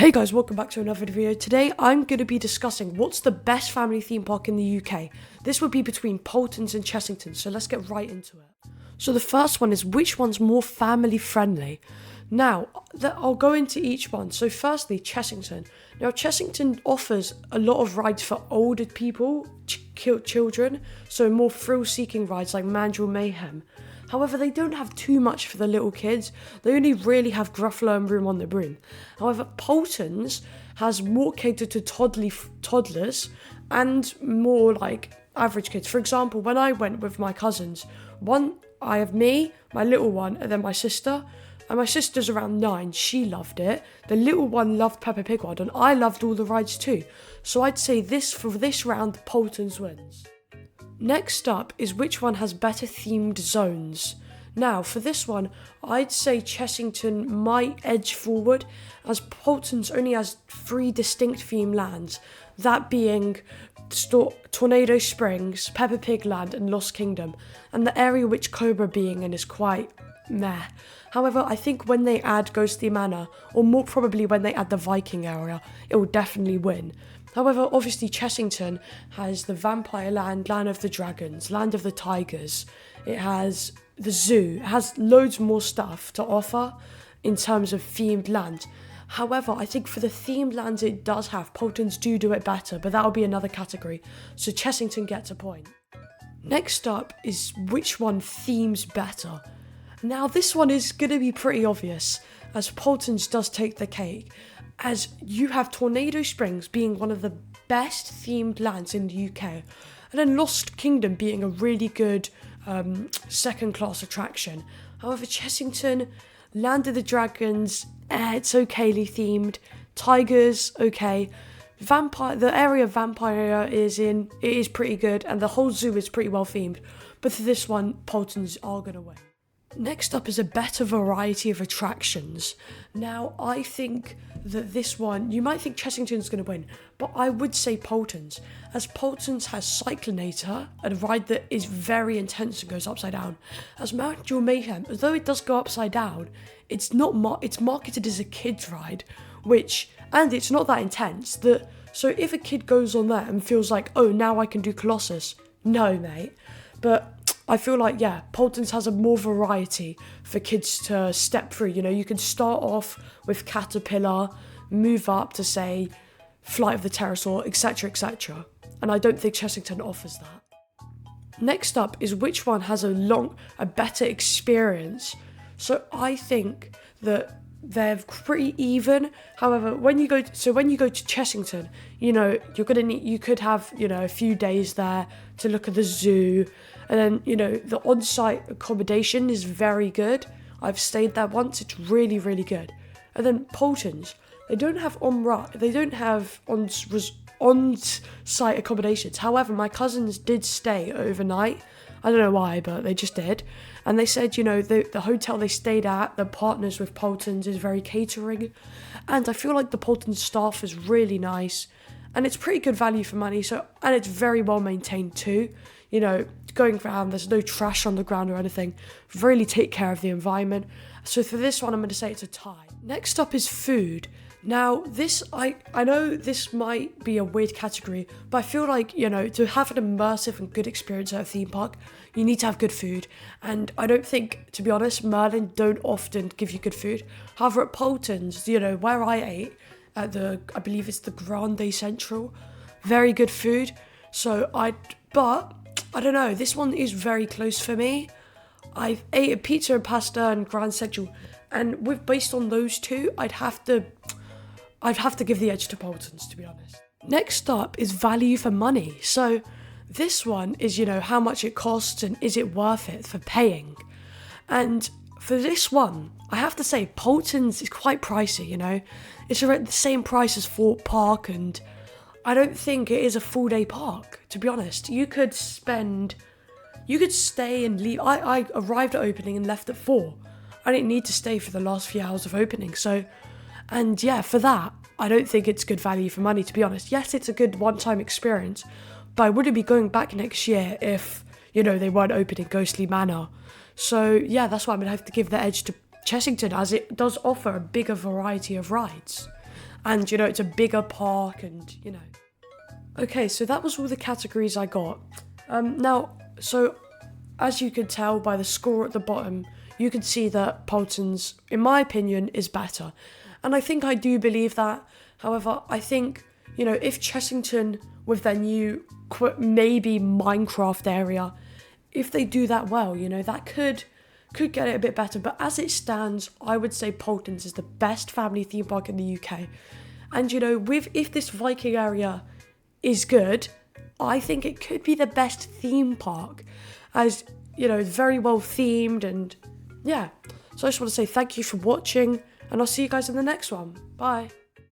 Hey guys, welcome back to another video. Today I'm going to be discussing what's the best family theme park in the UK. This would be between Paultons and Chessington, so let's get right into it. So the first one is which one's more family friendly. Now, I'll go into each one. So firstly, Chessington. Now Chessington offers a lot of rides for older people, children, so more thrill-seeking rides like Mandrill Mayhem. However, they don't have too much for the little kids. They only really have Gruffalo and Room on the Broom. However, Paultons has more catered to toddlers and more like average kids. For example, when I went with my cousins, I have me, my little one, and then my sister. And my sister's around 9. She loved it. The little one loved Peppa Pig World, and I loved all the rides too. So I'd say for this round, Paultons wins. Next up is which one has better themed zones. Now, for this one, I'd say Chessington might edge forward, as Paultons only has 3 distinct theme lands, that being Tornado Springs, Peppa Pig Land, and Lost Kingdom, and the area which Cobra being in is quite meh. However, I think when they add Ghostly Manor, or more probably when they add the Viking area, it will definitely win. However, obviously Chessington has the Vampire Land, Land of the Dragons, Land of the Tigers. It has the zoo. It has loads more stuff to offer in terms of themed land. However, I think for the themed lands it does have, Paultons do it better, but that'll be another category. So Chessington gets a point. Next up is which one themes better. Now this one is going to be pretty obvious, as Paultons does take the cake, as you have Tornado Springs being one of the best themed lands in the UK, and then Lost Kingdom being a really good second class attraction. However, Chessington, Land of the Dragons, it's okayly themed, Tigers, okay, the area Vampire is in, it is pretty good, and the whole zoo is pretty well themed, but for this one, Paultons are going to win. Next up is a better variety of attractions. Now, I think that this one, you might think Chessington's going to win, but I would say Paultons, as Paultons has Cyclonator, a ride that is very intense and goes upside down. As Mandrill Mayhem, although it does go upside down, it's marketed as a kid's ride, and it's not that intense. So if a kid goes on there and feels like, oh, now I can do Colossus, no, mate. But I feel like, yeah, Paultons has a more variety for kids to step through. You know, you can start off with Caterpillar, move up to, say, Flight of the Pterosaur, etc., etc. And I don't think Chessington offers that. Next up is which one has a better experience. So I think that they're pretty even. However, when you go to Chessington, you know, you could have, you know, a few days there to look at the zoo. And then, you know, the on-site accommodation is very good. I've stayed there once. It's really, really good. And then Paultons, they don't have on-site accommodations. However, my cousins did stay overnight. I don't know why, but they just did. And they said, you know, the hotel they stayed at, the partners with Paultons, is very catering. And I feel like the Paultons staff is really nice. And it's pretty good value for money. And it's very well maintained too. You know, going around, there's no trash on the ground or anything. Really take care of the environment. So for this one, I'm going to say it's a tie. Next up is food. Now, I know this might be a weird category, but I feel like, you know, to have an immersive and good experience at a theme park, you need to have good food. And I don't think, to be honest, Merlin don't often give you good food. However, at Paultons, you know, where I ate, at I believe it's the Grande Central, very good food. But I don't know, this one is very close for me. I've ate a pizza and pasta and Grand Central, and based on those two, I'd have to give the edge to Paultons, to be honest. Next up is value for money. So this one is, you know, how much it costs and is it worth it for paying. And for this one, I have to say Paultons is quite pricey, you know. It's around the same price as Fort Park, and I don't think it is a full day park, to be honest. You could stay and leave. I arrived at opening and left at 4. I didn't need to stay for the last few hours of opening. And yeah, for that, I don't think it's good value for money, to be honest. Yes, it's a good one-time experience, but I wouldn't be going back next year if, you know, they weren't opening Ghostly Manor. So yeah, that's why I'm going to have to give the edge to Chessington, as it does offer a bigger variety of rides. and, you know, it's a bigger park and, you know. Okay, so that was all the categories I got. Now, so as you can tell by the score at the bottom, you can see that Paultons, in my opinion, is better. And I think I do believe that. However, I think, you know, if Chessington, with their new, maybe Minecraft area, if they do that well, you know, that could get it a bit better. But as it stands, I would say Paultons is the best family theme park in the UK. And, you know, if this Viking area is good, I think it could be the best theme park, as, you know, very well themed. And yeah, so I just want to say thank you for watching, and I'll see you guys in the next one. Bye.